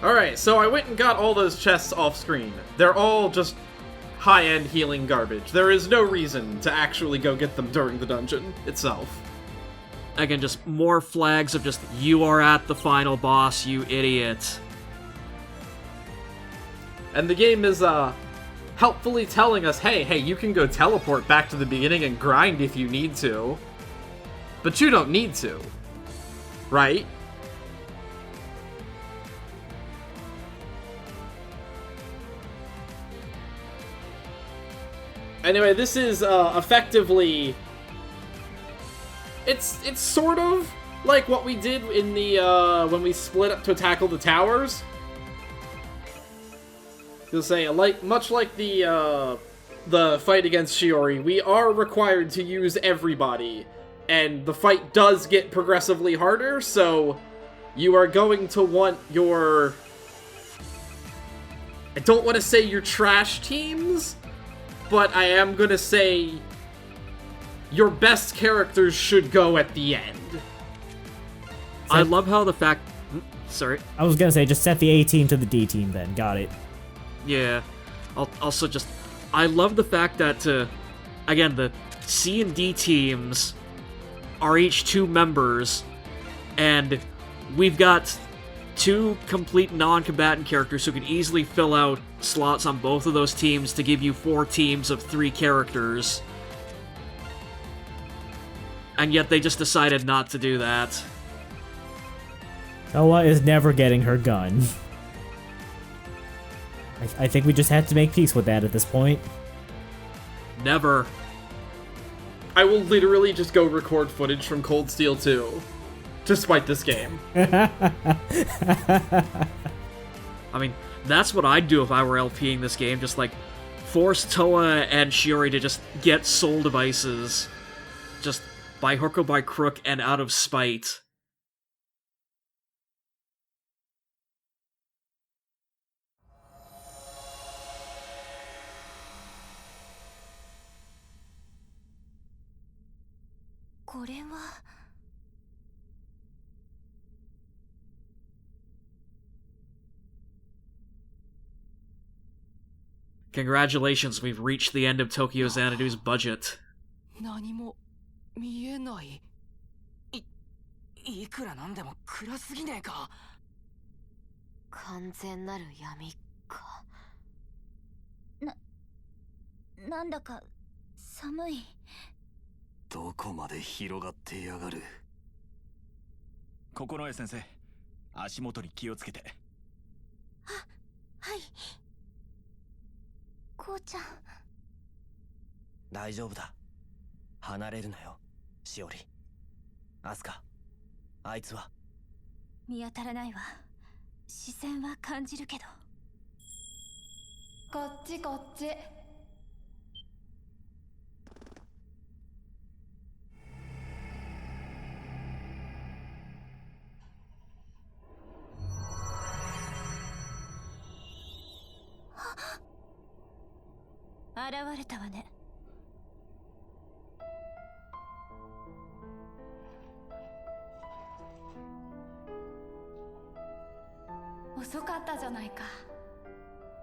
Alright, so I went and got all those chests off screen. They're all just high-end healing garbage. There is no reason to actually go get them during the dungeon itself. Again, just more flags of just, you are at the final boss, you idiot. And the game is, helpfully telling us, hey, you can go teleport back to the beginning and grind if you need to. But you don't need to. Right? Anyway, this is, effectively... It's sort of like what we did in the, when we split up to tackle the towers. You'll say, much like the fight against Shiori, we are required to use everybody. And the fight does get progressively harder, so you are going to want your... I don't want to say your trash teams, but I am gonna say your best characters should go at the end. I love how the fact... Sorry. I was gonna say, just set the A team to the D team then. Got it. Yeah. Also just... I love the fact that, again, the C and D teams are each 2 members, and we've got 2 complete non-combatant characters who can easily fill out slots on both of those teams to give you 4 teams of 3 characters. And yet they just decided not to do that. Toa is never getting her gun. I think we just have to make peace with that at this point. Never. I will literally just go record footage from Cold Steel 2 to spite this game. I mean, that's what I'd do if I were LPing this game, just like force Toa and Shiori to just get soul devices. Just by hook or by crook and out of spite. Congratulations, we've reached the end of Tokyo Xanadu's budget. 何も見えない。いくらなんでも暗すぎねえか。完全なる闇か。なんだか寒い。どこまで広がってやがる。九重先生、足元に気をつけて。はい。こうちゃん。大丈夫だ。離れるなよ、しおり。アスカ、あいつは見当たらないわ。視線は感じるけど。こっちこっち。現れたわね。遅かったじゃないか。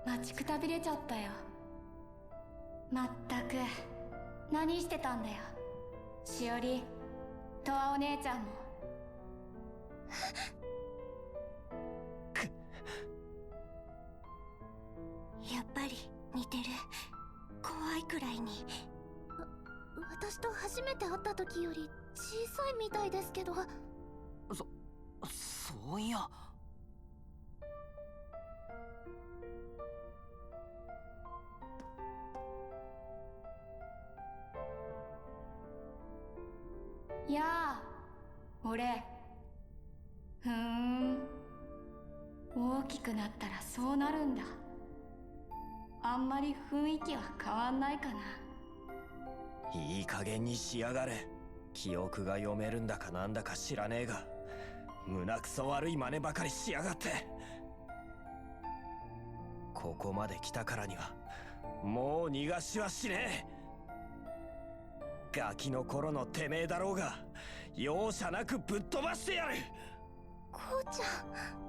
待ちくたびれちゃったよ。まったく何してたんだよ、しおり。とわお姉ちゃんも。やっぱり似てる。怖いくらいに。私と初めて会った時より小さいみたいですけど。そういや。やあ、俺。大きくなったらそうなるんだ。あんまり雰囲気は変わんないかな。いい加減にしやがれ。記憶が読めるんだかなんだか知らねえが、胸くそ悪い真似ばかりしやがって。ここまで来たからにはもう逃がしはしねえ。ガキの頃のてめえだろうが容赦なくぶっ飛ばしてやる。こうちゃん。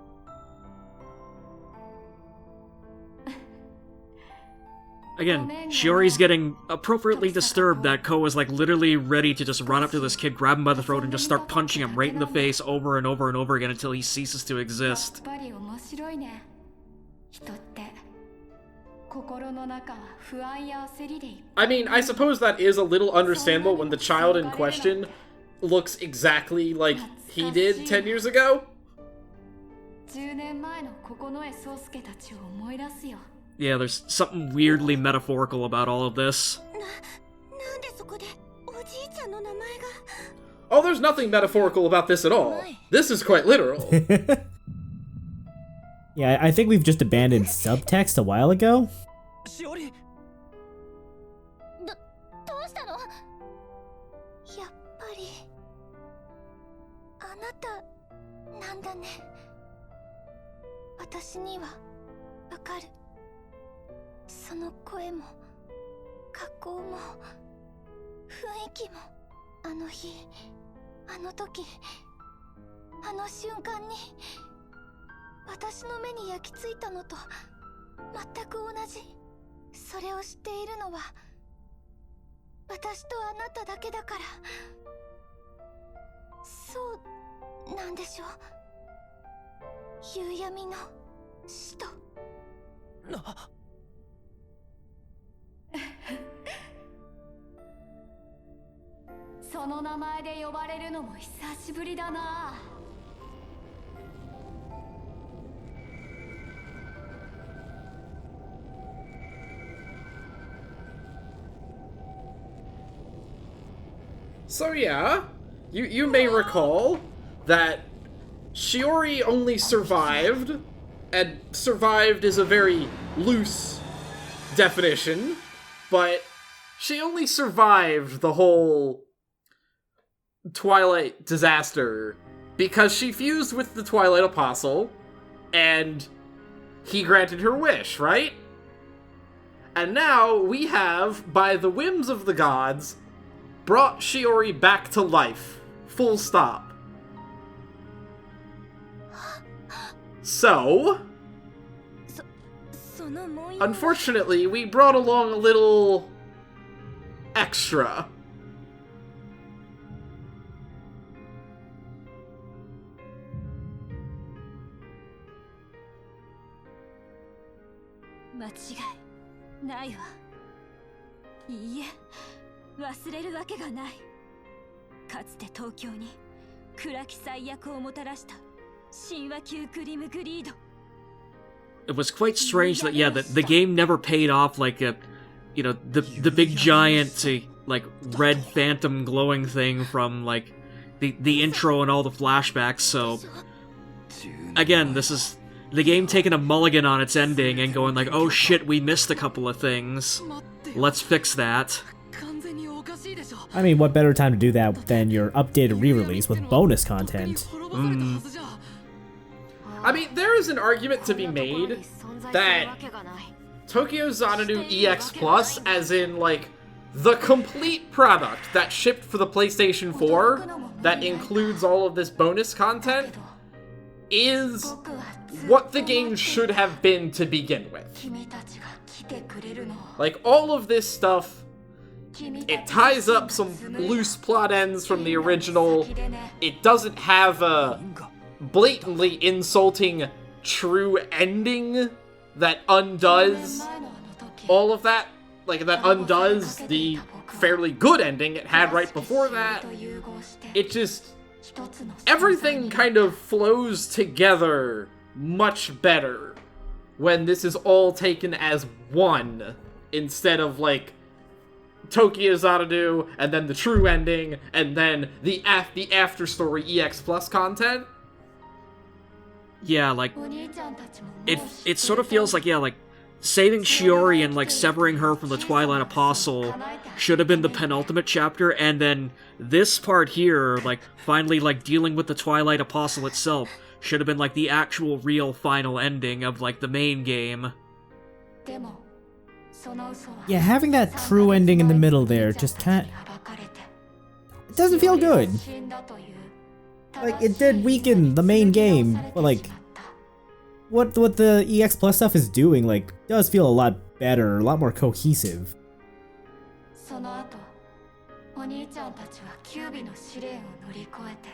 Again, Shiori's getting appropriately disturbed that Ko is like literally ready to just run up to this kid, grab him by the throat, and just start punching him right in the face over and over and over again until he ceases to exist. やっぱり面白いね。人って心の中は不安や焦りでいっぱい。 I mean, I suppose that is a little understandable when the child in question looks exactly like he did 10 years ago. 10年前の九重壮介たちを思い出すよ。 Yeah, there's something weirdly metaphorical about all of this. なんでそこでおじいちゃんの名前が。 Oh, there's nothing metaphorical about this at all. This is quite literal. Yeah, I think we've just abandoned subtext a while ago. しおり、どうしたの？やっぱりあなたなんだね。私にはわかる。その声も格好も雰囲気も、あの日あの時あの瞬間に私の目に焼き付いたのと全く同じ。それを知っているのは私とあなただけだから。そうなんでしょう。夕闇の使徒。その名前で呼ばれるのも久しぶりだな。 So yeah, you may recall that Shiori only survived, and survived is a very loose definition, but she only survived the whole Twilight disaster because she fused with the Twilight Apostle, and he granted her wish, right? And now we have, by the whims of the gods, brought Shiori back to life. Full stop. So, unfortunately, we brought along a little extra. 間違いないわ。いいえ、忘れるわけがない。かつて東京に暗き最悪をもたらした神話級クリムグリード。 It was quite strange that, yeah, the game never paid off like a, you know, the big giant, like, red phantom glowing thing from, like, the intro and all the flashbacks, so... Again, this is the game taking a mulligan on its ending and going like, oh shit, we missed a couple of things. Let's fix that. I mean, what better time to do that than your updated re-release with bonus content? I mean, there is an argument to be made that Tokyo Xanadu EX Plus, as in, like, the complete product that shipped for the PlayStation 4, that includes all of this bonus content, is what the game should have been to begin with. Like, all of this stuff, it ties up some loose plot ends from the original. It doesn't have a blatantly insulting true ending that undoes all of that. Like, that undoes the fairly good ending it had right before that. It just... everything kind of flows together much better when this is all taken as one, instead of, like, Tokyo Xanadu, and then the true ending, and then the after story EX Plus content. Yeah, like, it sort of feels like, yeah, like, saving Shiori and, like, severing her from the Twilight Apostle should have been the penultimate chapter, and then this part here, like, finally, like, dealing with the Twilight Apostle itself should have been, like, the actual real final ending of, like, the main game. Yeah, having that true ending in the middle there just can't... it doesn't feel good. Like, it did weaken the main game, but, like, what the EX Plus stuff is doing, like, does feel a lot better, a lot more cohesive. その後お兄ちゃんたちはキュービの試練を乗り越えて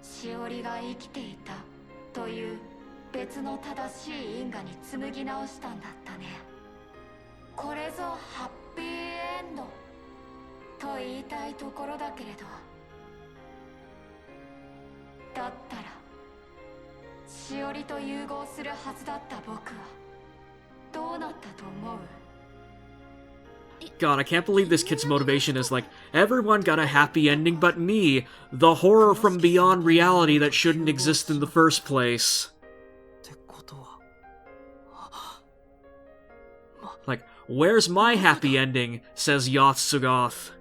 しおりが生きていたという別の正しい因果に紡ぎ直したんだったね。これぞハッピーエンドと言いたいところだけれど、だったらしおりと融合するはずだった僕はどうなったと思う？ God, I can't believe this kid's motivation is like, everyone got a happy ending but me, the horror from beyond reality that shouldn't exist in the first place. Like, where's my happy ending, says Yoth Sugoth.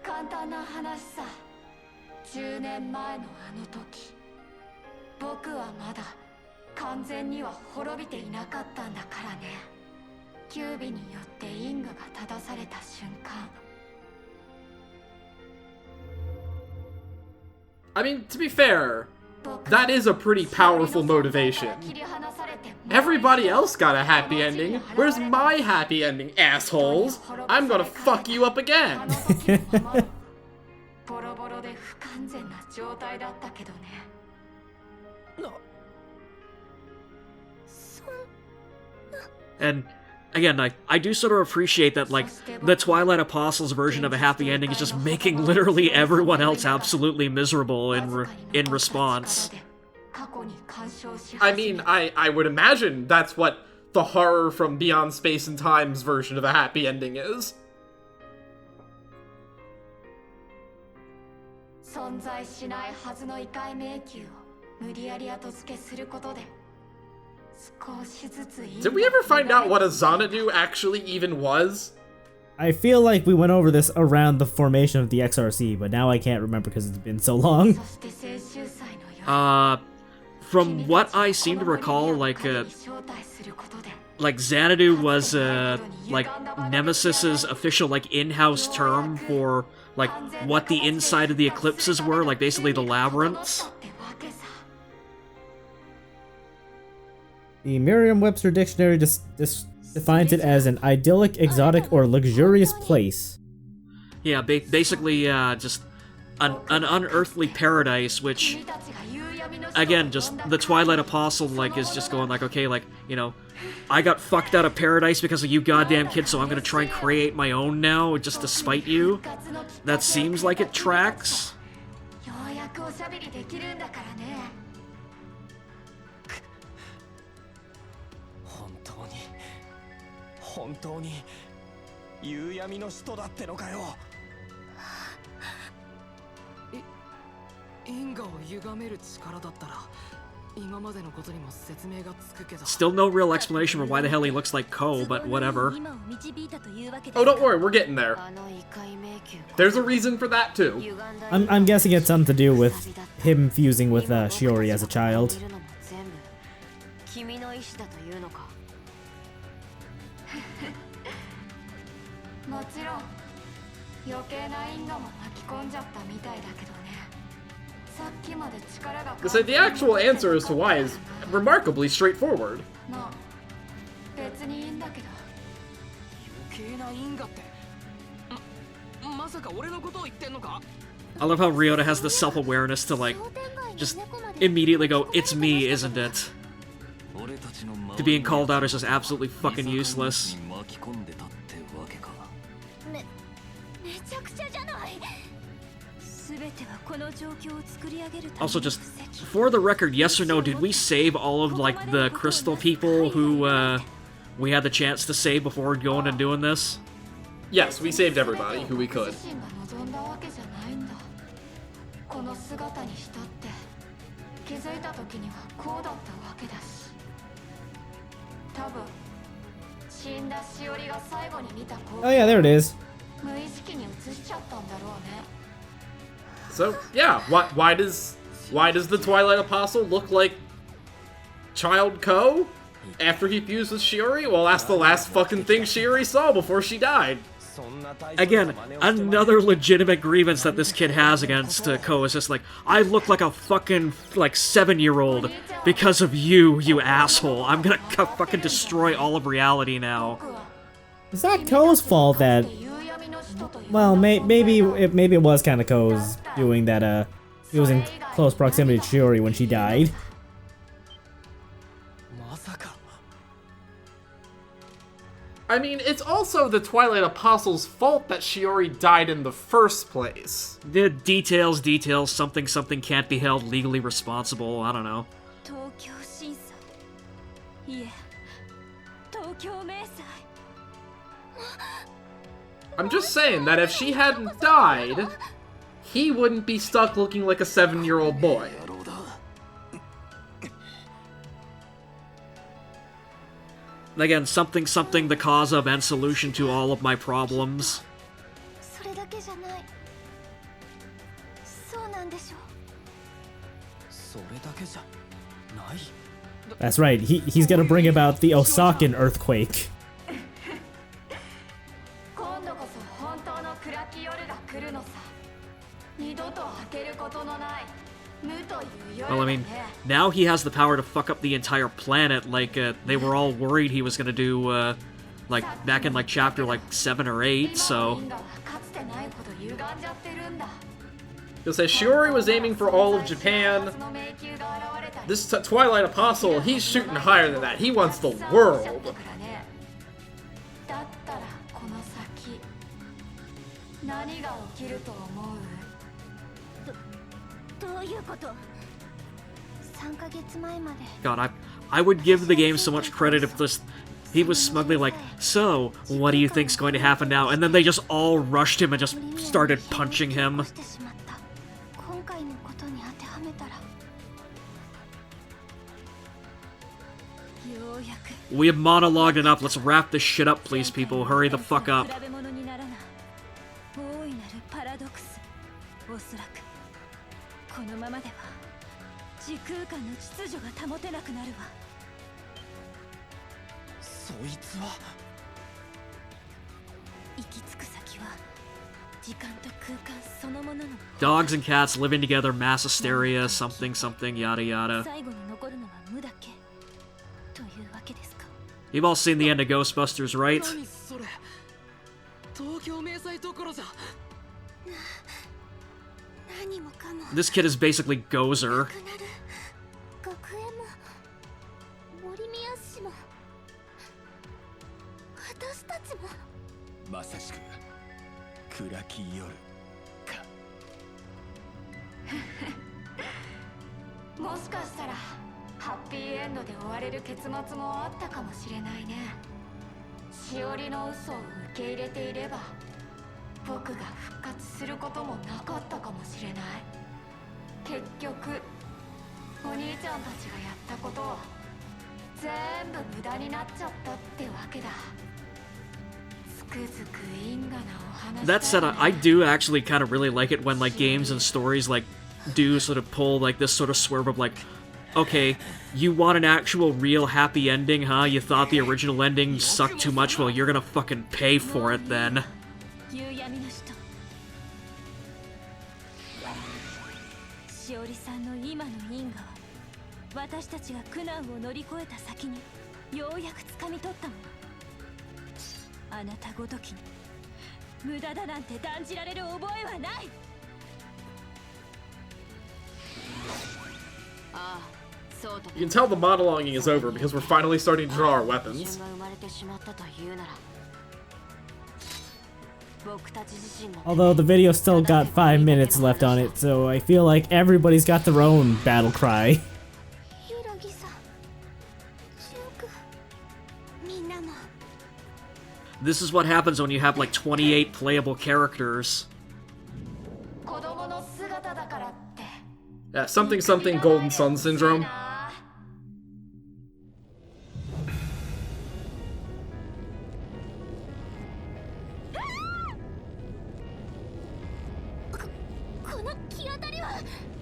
簡単な話さ。10年前のあの時、僕はまだ完全には滅びていなかったんだからね。キュービによって因果が正された瞬間。I mean, to be fair, that is a pretty powerful motivation. Everybody else got a happy ending. Where's my happy ending, assholes? I'm gonna fuck you up again. ボロボロで不完全な状態だったけどね。And again, I do sort of appreciate that, like, the Twilight Apostles version of a happy ending is just making literally everyone else absolutely miserable in response. I mean, I would imagine that's what the horror from Beyond Space and Time's version of a happy ending is. 存在しないはずの異界迷宮を無理やり後付けすることで Did we ever find out what a Xanadu actually even was? I feel like we went over this around the formation of the XRC, but now I can't remember because it's been so long. From what I seem to recall, like Xanadu was, like, Nemesis's official, like, in-house term for, like, what the inside of the eclipses were, like, basically the labyrinths. The Merriam-Webster dictionary just defines it as an idyllic, exotic, or luxurious place. Yeah, basically, just an unearthly paradise, which, again, just the Twilight Apostle, like, is just going like, okay, like, you know, I got fucked out of paradise because of you goddamn kids, so I'm gonna try and create my own now, just to spite you. That seems like it tracks. 本当に夕闇の使徒だってのかよ。因果を歪める力だったら今までのことにも説明がつくけど。 Still no real explanation for why the hell he looks like Ko, but whatever. Oh, don't worry, we're getting there. There's a reason for that too. I'm guessing it's something to do with him fusing with Shiori as a child. もちろん余計な因果も巻き込んじゃったみたいだけどね。さっきまで力が。So the actual answer as to why is remarkably straightforward. まあ別にいいんだけど。余計な因果って。まさか俺のことを言ってんのか? I love how Ryota has the self-awareness to, like, just immediately go, it's me, isn't it? To being called out is just absolutely fucking useless. Also, just for the record, yes or no, did we save all of, like, the crystal people who we had the chance to save before going and doing this? Yes, we saved everybody who we could. Oh yeah, there it is. So yeah, why does the Twilight Apostle look like Child Ko after he fused with Shiori? Well, that's the last fucking thing Shiori saw before she died. Again, another legitimate grievance that this kid has against Ko is just like, I look like a fucking, like, 7-year-old because of you, you asshole. I'm gonna fucking destroy all of reality now. It's not Ko's fault that... Well, maybe it was kind of Ko's doing that, he was in close proximity to Shiori when she died. I mean, it's also the Twilight Apostle's fault that Shiori died in the first place. The details, something can't be held legally responsible, I don't know. I'm just saying that if she hadn't died, he wouldn't be stuck looking like a 7-year-old boy. Again, something, the cause of and solution to all of my problems. That's right, he's gonna bring about the Osakan earthquake. Well, I mean, now he has the power to fuck up the entire planet, like, they were all worried he was gonna do, like, back in, like, chapter, like, 7 or 8, so... You'll say Shiori was aiming for all of Japan. This Twilight Apostle, he's shooting higher than that. He wants the world. God, I would give the game so much credit if this... He was smugly like, so, what do you think's going to happen now? And then they just all rushed him and just started punching him. We have monologued enough, let's wrap this shit up, please, people. Hurry the fuck up. Dogs and cats living together, mass hysteria, something, yada yada. You've all seen the end of Ghostbusters, right? This kid is basically Gozer. That said, I do actually kind of really like it when, like, games and stories, like, do sort of pull, like, this sort of swerve of, like, okay, you want an actual real happy ending, huh? You thought the original ending sucked too much? Well, you're gonna fucking pay for it then. You can tell the monologuing is over because we're finally starting to draw our weapons. Although the video still got 5 minutes left on it, so I feel like everybody's got their own battle cry. This is what happens when you have like 28 playable characters. Yeah, something Golden Sun syndrome.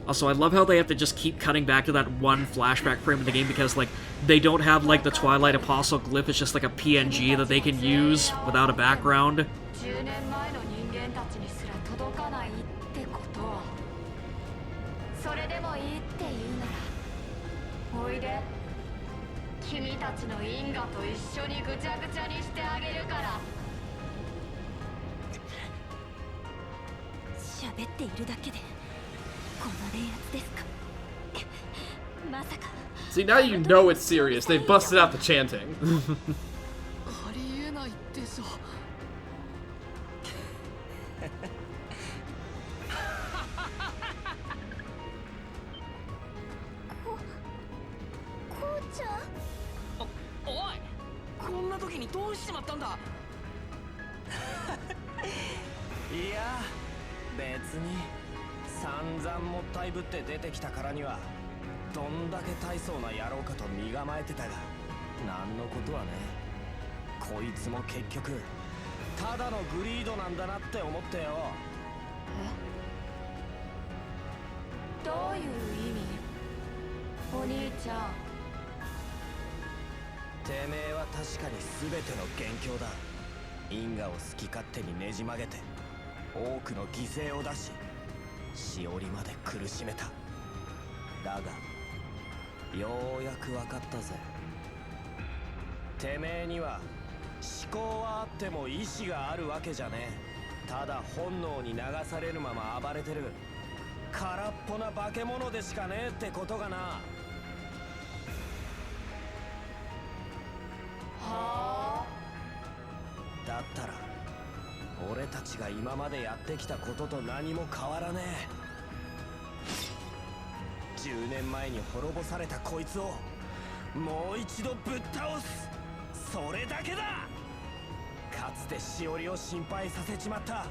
Also, I love how they have to just keep cutting back to that one flashback frame of the game because, like, they don't have, like, the Twilight Apostle glyph. It's just, like, a PNG that they can use without a background. 10年前の人間たちにすら届かないってことは、それでもいいって言うならおいで。君たちの因果と一緒にぐちゃぐちゃにしてあげるから。喋っているだけでこの冷圧ですか。まさか。 See, now you know it's serious. They busted out the chanting. ありえないでしょ。こうちゃん。おい、こんな時にどうしちまったんだ。いや別に散々もったいぶって出てきたからにはどんだけ大層な野郎かと身構えてたが、なんのことはね。こいつも結局ただのグリードなんだなって思ってよ。どういう意味？お兄ちゃん。てめえは確かに全ての元凶だ。因果を好き勝手にねじ曲げて多くの犠牲を出し、しおりまで苦しめた。だがようやく分かったぜ。てめえには思考はあっても意志があるわけじゃねえ。ただ本能に流されるまま暴れてる空っぽな化け物でしかねえってことがな。はあ。だったら俺たちが今までやってきたことと何も変わらねえ。10年前に滅ぼされたこいつをもう一度ぶっ倒す、それだけだ。かつてしおりを心配させちまった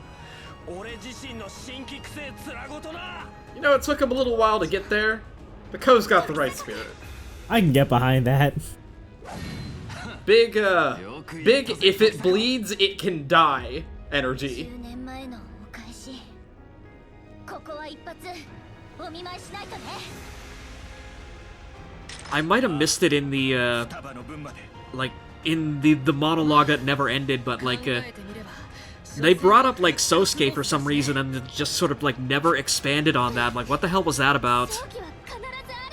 俺自身の辛気くせえ面ごとな。 You know, it took him a little while to get there, but Ko's got the right spirit. I can get behind that. Big, big if it bleeds, it can die energy. 10年前のお返し。ここは一発お見舞いしないとね。 I might have missed it in the, like, in the monologue that never ended, but, like, they brought up, like, Sosuke for some reason and just sort of, like, never expanded on that. Like, what the hell was that about?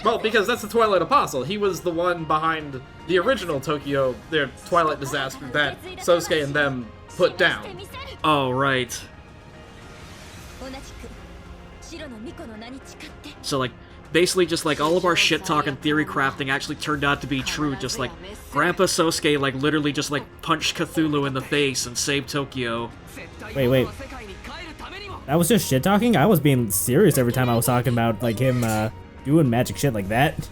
Well, because that's the Twilight Apostle. He was the one behind the original Tokyo, their Twilight disaster that Sosuke and them put down. Oh, right. So, like, basically just, like, all of our shit-talk and theory crafting actually turned out to be true. Just, like, Grandpa Sosuke, like, literally just, like, punched Cthulhu in the face and saved Tokyo. Wait. That was just shit talking? I was being serious every time I was talking about, like, him, doing magic shit like that.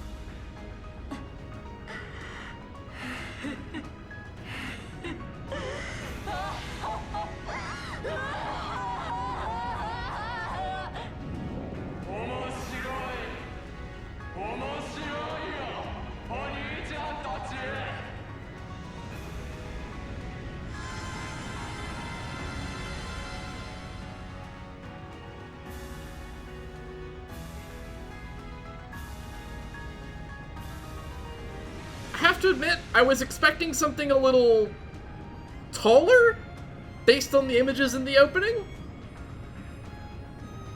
I have to admit, I was expecting something a little taller, based on the images in the opening.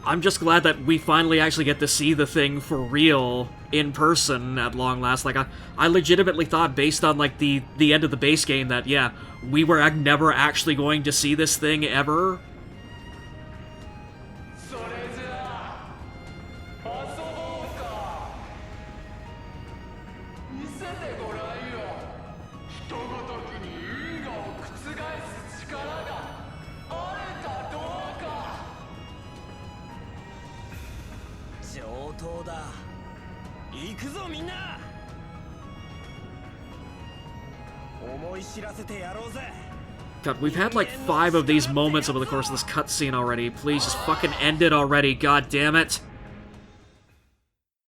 I'm just glad that we finally actually get to see the thing for real in person at long last. Like, I legitimately thought, based on, like, the end of the base game, that, yeah, we were never actually going to see this thing ever. God, we've had like 5 of these moments over the course of this cutscene already. Please just fucking end it already, god damn it.